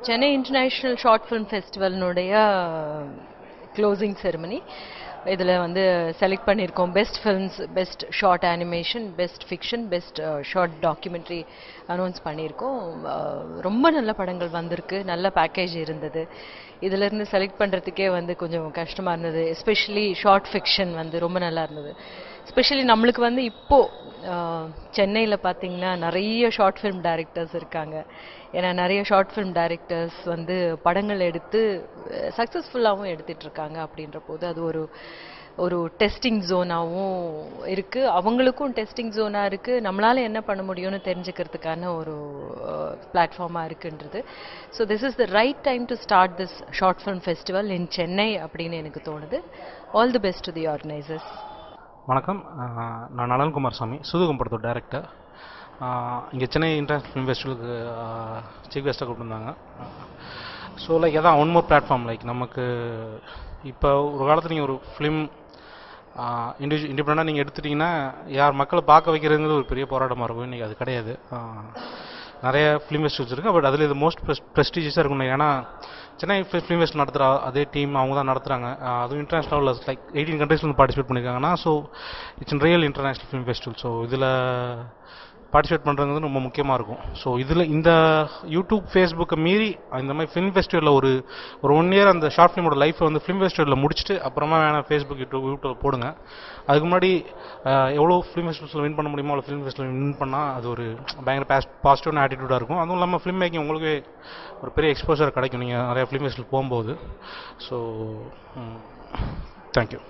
Chennai International Short Film Festival நோடைய closing ceremony இதில் வந்து செலக்ட் பண்ணியிருக்கோம் best films, best short animation, best fiction, best short documentary announce பண்ணியிருக்கோம். ரொம்ப நல்ல படங்கள் வந்திருக்கு, நல்ல பேக்கேஜ் இருந்தது. இதிலேருந்து செலக்ட் பண்ணுறதுக்கே வந்து கொஞ்சம் கஷ்டமாக இருந்தது. எஸ்பெஷலி ஷார்ட் ஃபிக்ஷன் வந்து ரொம்ப நல்லா இருந்தது. எஸ்பெஷலி நம்மளுக்கு வந்து இப்போது சென்னையில் பார்த்திங்கன்னா நிறைய ஷார்ட் ஃபிலிம் டைரக்டர்ஸ் இருக்காங்க. ஏன்னா நிறைய ஷார்ட் ஃபிலிம் டைரக்டர்ஸ் வந்து படங்கள் எடுத்து சக்ஸஸ்ஃபுல்லாகவும் எடுத்துகிட்ருக்காங்க. அப்படின்ற போது அது ஒரு டெஸ்டிங் ஜோனாகவும் இருக்குது, அவங்களுக்கும் டெஸ்டிங் ஜோனாக இருக்குது, நம்மளால் என்ன பண்ண முடியும்னு தெரிஞ்சுக்கிறதுக்கான ஒரு பிளாட்ஃபார்மாக இருக்குன்றது. So this is the right time to start this short film festival in Chennai அப்படின்னு எனக்கு தோணுது. All the best to the organisers. வணக்கம், நான் நலன்குமார் சாமி, சூதுகம் படத்தோட டைரக்டர். இங்கே சென்னை இன்டர்நேஷ்னல் ஃபிலிம் ஃபெஸ்டிவலுக்கு சீஃப் கெஸ்ட்டாக கூப்பிட்டுருந்தாங்க. ஸோ லைக் அதான் ஒன் மோர் பிளாட்ஃபார்ம். லைக் நமக்கு இப்போ ஒரு காலத்தில் நீங்கள் ஒரு ஃபிலிம் இண்டிபெண்டாக நீங்கள் எடுத்துட்டிங்கன்னா யார் மக்களை பார்க்க வைக்கிறதுங்கிறது ஒரு பெரிய போராட்டமாக இருக்கும். இன்றைக்கி அது கிடையாது. நிறைய ஃபிலிம் ஃபெஸ்டிவல்ஸ் இருக்குது, பட் அதில் இது மோஸ்ட் ப்ரெஸ்டீஜியஸாக இருக்கும். ஏன்னா சென்னை ஃபிலிம் ஃபெஸ்ட் நடத்துகிற அதே டீம் அவங்க தான் நடத்துகிறாங்க. அதுவும் இன்டர்நேஷ்னல் லெவலில் லைக் 18 கண்ட்ரீஸ்லேருந்து பார்ட்டிசிபேட் பண்ணியிருக்காங்கன்னா, so it's in real international film festival. So இதில் பார்ட்டிசிபேட் பண்ணுறது ரொம்ப முக்கியமாக இருக்கும். ஸோ இதில் இந்த யூடியூப் ஃபேஸ்புக்கை மீறி இந்த மாதிரி ஃபிலிம் ஃபெஸ்டிவலில் ஒரு 1 இயர் அந்த ஷார்ட் ஃபிலிமோட லைஃப்பை வந்து ஃபிலிம் ஃபெஸ்டிவலில் முடிச்சுட்டு அப்புறமா வேணால் ஃபேஸ்புக் யூடியூப் போடுங்க. அதுக்கு முன்னாடி எவ்வளோ ஃபிலிம் ஃபெஸ்டிவல்ஸில் வின் பண்ண முடியுமோ அவ்வளோ ஃபிலிம் ஃபெஸ்டிவல் வின் பண்ணால் அது ஒரு பயங்கர பாசிட்டிவான ஆட்டிடியூடாக இருக்கும். அதுவும் இல்லாமல் ஃபிலிம் மேக்கிங் உங்களுக்கு ஒரு பெரிய எக்ஸ்போசர் கிடைக்கும் நீங்கள் நிறையா ஃபிலிம் ஃபெஸ்டிவல் போகும்போது. So thank you.